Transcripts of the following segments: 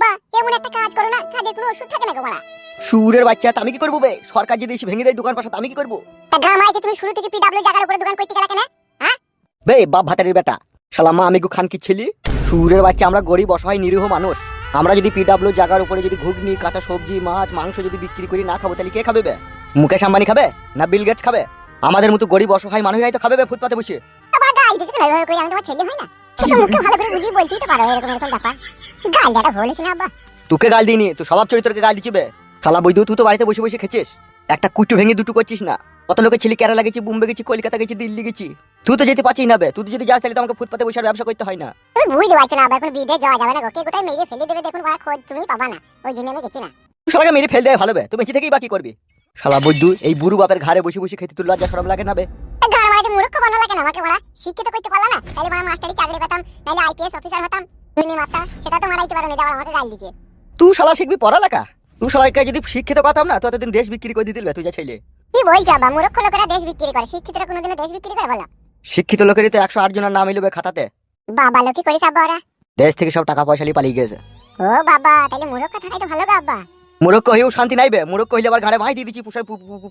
আব্বা এমন একটা কাজ করো না, কাজের কোনো ওষুধ থাকে না গো মারা। সুরের বাচ্চা আমি কি করবো বে? সরকার যদি এসে ভেঙে দেয় দোকান পাশাতে আমি কি করবো? তা গ্রামাইতে তুমি শুরু থেকে পিডব্লিউ জায়গার উপরে দোকান করতে গেলা কেন? হ্যাঁ বে বাপ ভাতারের বেটা, শালা মা আমি গো খান কি ছেলি। সুরের বাচ্চা আমরা গরিব অসহায় নিরীহ মানুষ, আমরা যদি পিডব্লিউ জায়গার উপরে যদি ঘুগনি কাঁচা সবজি মাছ মাংস যদি বিক্রি করি না খাবো তাহলে কে খাবে বে? মুকেশ আম্বানি খাবে না বিল গেটস খাবে? আমাদের মতো গরিব অসহায় মানুষরাই তো খাবে বে ফুটপাতে বসে। তোমার গাল দিছো কেন এভাবে কই? আমি তোমার ছেলে হই না? ছোট মুখে ভালো করে বুঝিয়ে বলতেই তো পারো এরকম এরকম ব্যাপার। গাল দেওয়াটা ভুল হয়েছে না আব্বা? তোকে গাল দিইনি, তুই স্বভাব চরিত্রকে গাল দিচ্ছি বে। শালা বৈদ্যু তুই তো বাড়িতে বসে বসে খেছিস, একটা কুটু ভেঙে দুটো করছিস না। কত লোকের ছেলে কেরালা গেছি, বোম্বে গেছি, কলকাতা গেছি, দিল্লি গেছি, তুই তো যেতে পারছিস না বে। তুই যদি যাস তাহলে তো আমাকে ফুটপাতে বসে আর ব্যবসা করতে হয় না। তুমি বুঝতে পারছো না আব্বা, এখন বিদে যাওয়া যাবে না গো, কে কোথায় মেরে ফেলে দেবে দেখুন, খোঁজ তুমি পাবা না, ওই জন্য আমি গেছি না। তুই শালাকে মেরে ফেল দেয় ভালো বে, তুই বেঁচে থেকেই বাকি করবি। শালা বৈদ্যু এই বুড়ু বাপের ঘাড়ে বসে বসে খেতে তোর লজ্জা শরম লাগে না বে? ঘর মারাতে মূর্খ বানালা কেন আমাকে? মারা শিক্ষিত করতে পারলা না? তাহলে মারা মাস্টারি চাকরি পেতাম, নাহলে আইপিএস অফিসার হতাম। তুমি মাতা সেটা তো মারাইতে পারো না, দেওয়ার আমাকে গাল দিছে। তুই শালা শিখবি পড়ালেখা? তুই শালাকে যদি শিক্ষিত করতাম না তো এতদিন দেশ বিক্রি করে দিতে তুই যা ছেলে। কি বলছো আব্বা? মূর্খ লোকেরা দেশ বিক্রি করে, শিক্ষিতরা কোনোদিনও দেশ বিক্রি করে বলো? শিক্ষিত লোকেরই তো 108 জনের নাম এলবে খাতাতে। বাবা লোকি করিস আব্বা ওরা? দেশ থেকে সব টাকা পয়সা নিয়ে পালিয়ে গেছে। ও বাবা, তাহলে মূর্খ থাকাই তো ভালো গো আব্বা। মুরক্ষ হয়েও শান্তি নাই বে, মুরক্ষ হইলে আবার ঘাড়ে ভাই দিয়ে দিচ্ছি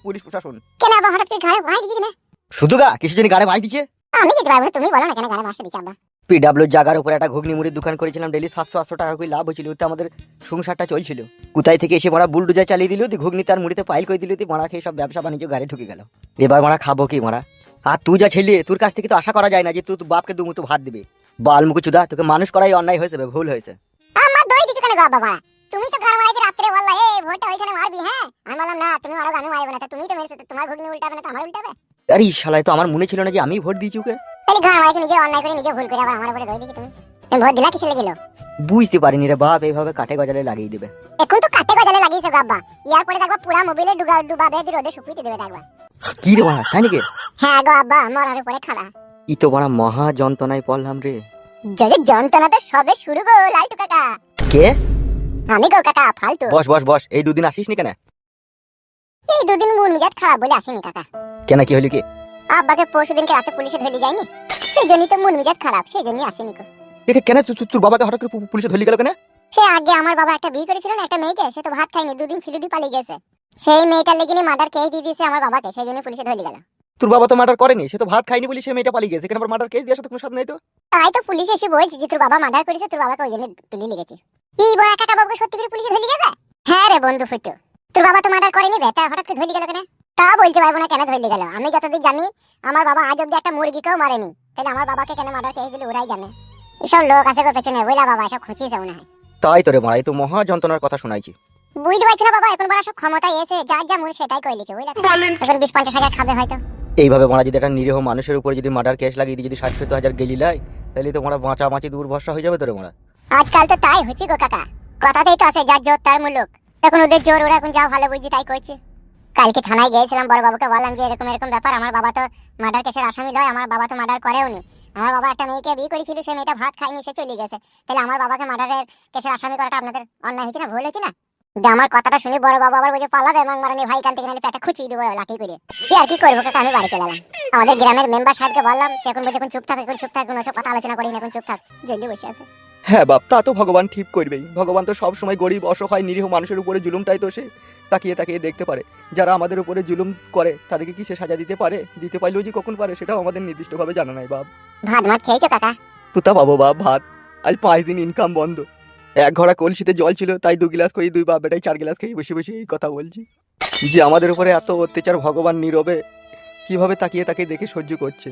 পুলিশ প্রশাসন। কেন আব্বা হঠাৎ করে ঘরে ভাই দিছি না? শুধু গা কিছু জনই ঘাড়ে ভাই দিচ্ছে। আমি যেতে পারবো না, তুমি বলো না কেন ঘরে ভাসতে দিচ্ছি আব্বা। পিডব্লিউ জায়গার উপরে একটা ঘুগনি মুড়ির দোকান করেছিলাম, ডেলি 700-800 টাকা করে লাভ হয়েছিল, ওতে আমাদের সংসারটা চলছিল। কোথায় থেকে এসে মারা বুলডোজার চালিয়ে দিল, ঘুগনি তার মুড়িতে পাইল করে দিল, মারা খেয়ে সব ব্যবসা বাণিজ্য গাড়ি ঢুকে গেল। এবার মারা খাবো কি মারা? আর তুই যা ছেলে, তোর কাছ থেকে তো আশা করা যায় না যে তুই বাপকে দুমুটো ভাত দিবি। বাল মুখু চুদা, তোকে মানুষ করাই অন্যায় হয়েছে, ভুল হয়েছে। আমার দই দিছো কেন গো আব্বা মারা? তুমি তো ঘর মারাইতে রাত্রে বললা এই ভোটটা ওইখানে মারবি, হ্যাঁ আমি বললাম না, তুমি মারো আমি মারবো না, তা তুমি তো মেরেছো, তোমার ঘুগনি উল্টাবে না তো আমার উল্টাবে? আরে শালায় তো আমার মনে ছিল না যে আমি ভোট দিয়েছি ওকে। তাহলে ঘর মারাইতে নিজে অন্যায় করে নিজে ভুল করে আবার আমার উপরে দই দিছো তুমি। তুমি ভোট দিলা কিসে লেগেলো? বুঝতে পারিনি রে বাপ, এইভাবে কাঠে গজালে লাগিয়ে দিবে। এখন তো কাটে গজালে লাগিয়েছে গো আব্বা, ইয়ার পরে দেখবা পুরা মোবাইলে ডুবাবে রোদে শুকিয়ে দেবে দেখবা। কি রে মারা, তাই নাকি? হ্যাঁ গো আব্বা, মরার উপরে খাড়া। ই তো বড় মহা যন্ত্রণায় পড়লাম রে। যদি যন্ত্রণা তো সবে শুরু গো লালটু কাকা। কে? আমি গো কাকা ফালতু। বস বস বস, এই দুদিন আসিস নি কেন? এই দুদিন মন মেজাজ খারাপ বলে আসেনি কাকা। কেন কি হলো কি? আব্বাকে পরশুদিনকে রাতে পুলিশে ধরে যায়নি, সেই জন্যই তো মন মেজাজ খারাপ, সেই জন্যই আসেনি গো। কেন তোর বাবাকে হঠাৎ করে পুলিশে ধরে গেল কেন? সে আগে আমার বাবা একটা বিয়ে করেছিল না একটা মেয়েকে, সে তো ভাত খায়নি, দুদিন ছিল দিয়ে পালিয়ে গেছে। সেই মেয়েটার লেগে মার্ডার কেস দিয়ে দিয়েছে আমার বাবাকে, সেই জন্য পুলিশে ধরে গেল। তোর বাবা তো মার্ডার করেনি, সে তো ভাত খায়নি বলে সে মেয়েটা পালিয়ে গেছে, কেন আবার মার্ডার কেস দিয়ে সাথে কোনো সাথে নাই তো? তাই তো পুলিশ এসে বলছে যে তোর বাবা মার্ডার করেছে, তোর বাবাকে ওই জন্য তুলে লেগেছে। কি বড় কাকা বাবুকে সত্যি করে পুলিশে ধরে গেছে? হ্যাঁ রে বন্ধু ফুটু, তোর বাবা তো মার্ডার করেনি বে, তা হঠাৎ করে ধরে গেল কেন? তা বলতে পারবো না কেন ধরে গেল, আমি যতদূর জানি আমার বাবা আজ অব্দি একটা মুরগিকেও মারেনি, তাহলে আমার বাবাকে কেন মার্ডার কেস দিল ওরাই জানে। এসব লোক আছে গো পেছনে, বুঝলা বাবা সব খুঁচিয়েছে মনে হয়। তাই তো রে মারা, এই তো মহা যন্ত্রণার কথা শোনাইছি। বুঝতে পারছো না বাবা, এখন বড় সব ক্ষমতায় এসে যার যা মনে সেটাই করে লিছে, বুঝলা? এখন 20-50 হাজার খাবে হয়তো। এইভাবে মারা যদি একটা নিরীহ মানুষের উপর যদি মার্ডার কেস লাগিয়ে দিয়ে যদি 60-70 হাজার গেলি লাই, তাহলে তো মারা বাঁচাবাঁচি দূর ভরসা হয়ে যাবে তোরে মারা। আজকাল তো তাই হচ্ছে গো কাকা, কথাতেই তো আছে যার জোর তার মুলুক। এখন ওদের জোর, ওরা এখন যা ভালো বুঝছি তাই করছে। কালকে থানায় গিয়েছিলাম, বড় বাবুকে বললাম যে এরকম এরকম ব্যাপার, আমার বাবা তো মার্ডার কেসের আসামি নয়, আমার বাবা তো মার্ডার করেওনি, আমার বাবা একটা মেয়েকে বিয়ে করেছিল, সে মেয়েটা ভাত খায়নি, সে চলে গেছে, তাহলে আমার বাবাকে মার্ডারের কেসের আসামি করাটা আপনাদের অন্যায় হয়েছে না, ভুল হয়েছে না? যে আমার কথাটা শুনে বড় বাবা আবার বুঝে পালাবে এবং মারানি ভাই কান থেকে নাহলে পেটে খুঁচিয়ে দেবো লাঠি করে। আর কি করবো কাকা, আমি বাড়ি চলে এলাম। আমাদের গ্রামের মেম্বার সাহেবকে বললাম, সে এখন বলছে এখন চুপ থাক, এখন চুপ থাক, কোনো সব কথা আলোচনা করি না, এখন চুপ থাক, জেলে বসে আছে। হ্যাঁ বাপ, তা তো ভগবান ঠিক করবেই, ভগবান তো সব সময় গরিব অসহায় নিরীহ মানুষের উপরে জুলুমটাই তো সে তাকিয়ে তাকিয়ে দেখতে পারে। যারা আমাদের উপরে জুলুম করে তাদেরকে কি সে সাজা দিতে পারে? দিতে পারলেও যে কখন পারে সেটাও আমাদের নির্দিষ্টভাবে জানা নাই বাপ। ভাত মাত খেয়েছো কাকা? তুতা পাবো বাপ ভাত, আজ 5 দিন ইনকাম বন্ধ। এক ঘড়া কলসিতে জল ছিল, তাই 2 গ্লাস খেয়ে 2 বাপ বেটাই 4 গ্লাস খেয়ে বসে বসে এই কথা বলছি যে আমাদের উপরে এত অত্যাচার ভগবান নীরবে কিভাবে তাকিয়ে তাকিয়ে দেখে সহ্য করছে।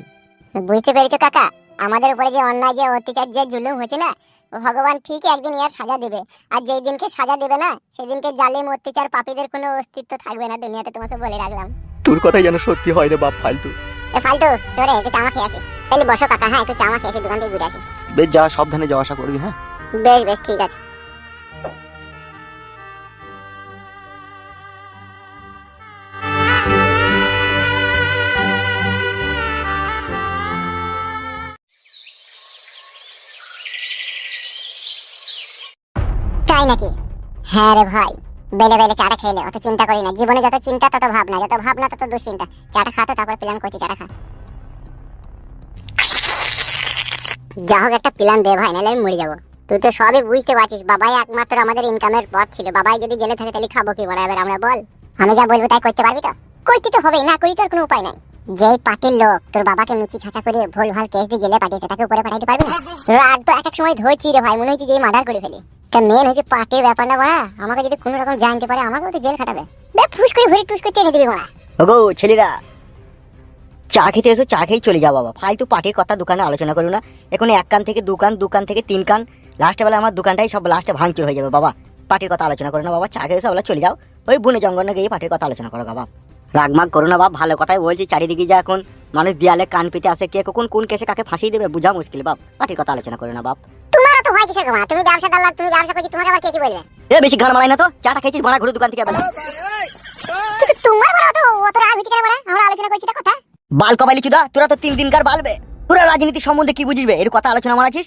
বুঝতে পেরেছো কাকা, আমাদের উপরে যে অন্যায় যে অত্যাচার যে জুলুম হচ্ছে না, ভগবান ঠিকই একদিন ইয়ার সাজা দেবে। আর যেই দিনকে সাজা দেবে না, সেদিনকে জালিম অত্যাচার পাপীদের কোনো অস্তিত্ব থাকবে না দুনিয়াতে, তোমাকে বলে রাখলাম। তোর কথাই যেন সত্যি হয় রে বাপ ফালতু। এ ফালতু চলে একটু চামা খেয়ে আসি। তাহলে বসো কাকা, হ্যাঁ একটু চামা খেয়ে আসি, দোকান থেকে ঘুরে আসি। বেশ যা, সাবধানে যাওয়া আসা করবি। হ্যাঁ বেশ বেশ ঠিক আছে। তাই নাকি? হ্যাঁ রে ভাই, বেলে বেলে চাটা খেলে অত চিন্তা করি না, জীবনে যত চিন্তা তত ভাবনা, যত ভাবনা তত দুশ্চিন্তা। চাটা খাতো তারপর প্ল্যান করছি, চাটা খা। যা হোক একটা প্ল্যান দে ভাই, নাহলে আমি মরে যাবো। তুই তো সবই বুঝতে পারছিস, বাবাই একমাত্র আমাদের ইনকামের পথ ছিল। বাবাই যদি জেলে থাকে তাহলে খাবো কি বড়? এবার আমরা বল, আমি যা বলবো তাই করতে পারবি তো? করতে তো হবেই, না করি তো আর কোনো উপায় নাই। যেই পার্টির লোক তোর বাবাকে মিচি ছাঁচা করে ভুল ভাল কেস দিয়ে জেলে পাঠিয়েছে, তাকে উপরে পাঠাইতে পারবি না? রাগ তো এক এক সময় ধরছি রে ভাই, মনে হচ্ছে যে মার্ডার করে ফেলি। তা মেন হচ্ছে পার্টির ব্যাপার না বড়া, আমাকে যদি কোনো রকম জানতে পারে আমাকেও তো জেল খাটাবে। ফুস করে ভরি টুস করে টেনে দিবি বড়া। ওগো ছেলেরা, চা খেতে এসো, চা খেয়ে চলে যাও বাবা। ফালতু পার্টির কথা দোকানে আলোচনা করো না। এখন এক কান থেকে দোকান, দোকান থেকে তিন কান, লাস্টে বেলা আমার দোকানটাই সব লাস্টে ভাঙচুর হয়ে যাবে বাবা। পার্টির কথা আলোচনা করো না বাবা, চা খেয়ে এসো, বলে চলে যাও। ওই বনে জঙ্গলে গিয়ে পার্টির কথা আলোচনা করো বাবা। রাগমাগ করো না বাপ, ভালো কথাই বলছি। চারিদিকে যা এখন মানুষ দেয়ালে কান পেতে আসে, কে কখন কোন কেসে কাকে ফাঁসিয়ে দেবে বোঝা মুশকিল বাপ। পার্টির কথা আলোচনা করো না বাপ। তোমারও তো হয় কিসের গো? তুমি ব্যবসাদার লোক, তুমি ব্যবসা করছি, তোমাকে আবার কে কি বলবে? এ বেশি গান মারাই না তো, চাটা খেয়েছিস ভাড়া ঘুরে দোকান থেকে বেলা। কিন্তু তোমার বড় অত রাগ হচ্ছে কেন বড়া? আমরা আলোচনা করছি তা কথা। বাল কবাইলি চুদা, তোরা তো 3 দিনকার বালবে। তোরা রাজনীতি সম্বন্ধে কি বুঝিবে? এর কথা আলোচনা মারাছিস?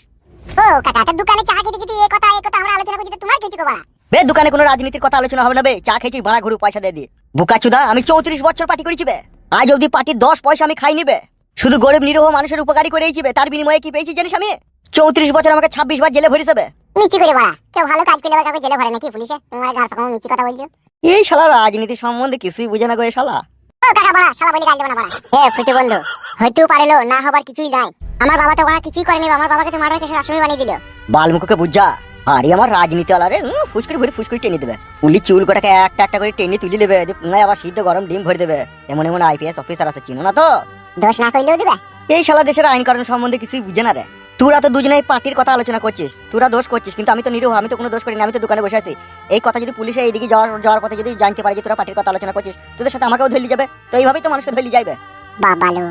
ও কাকা, তো দোকানে চা খেতে খেতে এই কথা আমরা আলোচনা করছি, তো তোমার কিছু কো বড়া? বে দোকানে কোনো রাজনীতির কথা আলোচনা হবে না বে, চা খেয়েছিস ভাড়া ঘুরে পয়সা দিয়ে দিয়ে। বুকা চুদা, আমি 34 বছর পার্টি করেছি বে, আজ অবধি পার্টির 10 পয়সা আমি খাই নিবে। শুধু গরিব নিরীহ মানুষের উপকারী করে এইছিবে, তার বিনিময়ে কি পেয়েছি জানিস? আমি 34 বছর আমাকে 26 বার জেলে ভরে দেবে। মিচি করে বড়া, কেউ ভালো কাজ করলে আবার কাউকে জেলে ভরে নাকি পুলিশে? তোমার গার পাকামো মিচি কথা বলছো। এই শালা রাজনীতি সম্বন্ধে কিছুই বুঝে না গো এই শালা। ও কাকা বড়া, শালা বলি গাল দেব না বড়া। ফুটে বন্ধু, হয়তো পারেলো না হবার কিছুই নাই। আমার বাবা তো বড়া কিছুই করেনি, আমার বাবাকে তো মার্ডার কেসের আসামি বানিয়ে দিল। বালমুখকে বুঝা, আরে আমার রাজনীতি আলারে ফুসকুড়ি ভরে ফুসকুড়ি টেনে দেবে। পুলিশ চুল কটাকে একটা একটা করে টেনে তুলে দেবে, আবার সিদ্ধ গরম ডিম ভরে দেবে। এমন এমন আইপিএস অফিসার আছে, চিনো না তো? দোষ না করলেও দিবে। এই শালা দেশের আইন কানুন সম্বন্ধে কিছুই বুঝে না রে। তোরা তো দুজনেই পার্টির কথা আলোচনা করছিস, তোরা দোষ করছিস, কিন্তু আমি তো নিরীহ, আমি তো কোনো দোষ করিনি, আমি তো দোকানে বসে আছি। এই কথা যদি পুলিশে এইদিকে যাওয়ার পথে যদি জানতে পারে যে তোরা পার্টির কথা আলোচনা করছিস, তোদের সাথে আমাকেও ধরলি যাবে। তো এইভাবেই তো মানুষকে ধরলি যাবে। বাবালো,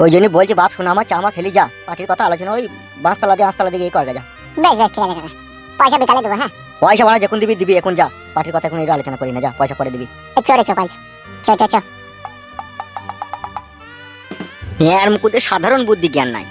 ওই জন্যই বলছি বাপ শোনা, আমার চামা খেলি যা, পার্টির কথা আলোচনা ওই বাঁশতলা দিয়ে আঁশতলা দিকে এই কর যা। বেশ বেশ ঠিক আছে কাকা, পয়সা বিকালে দেবো। হ্যাঁ পয়সা ভাড়া যখন দিবি দিবি, এখন যা। পার্টির কথা এখন এটা আলোচনা করি না, যা পয়সা পরে দিবি। চরে চো পাইছো, চো চো চো। এর মুকুটে সাধারণ বুদ্ধি জ্ঞান নাই।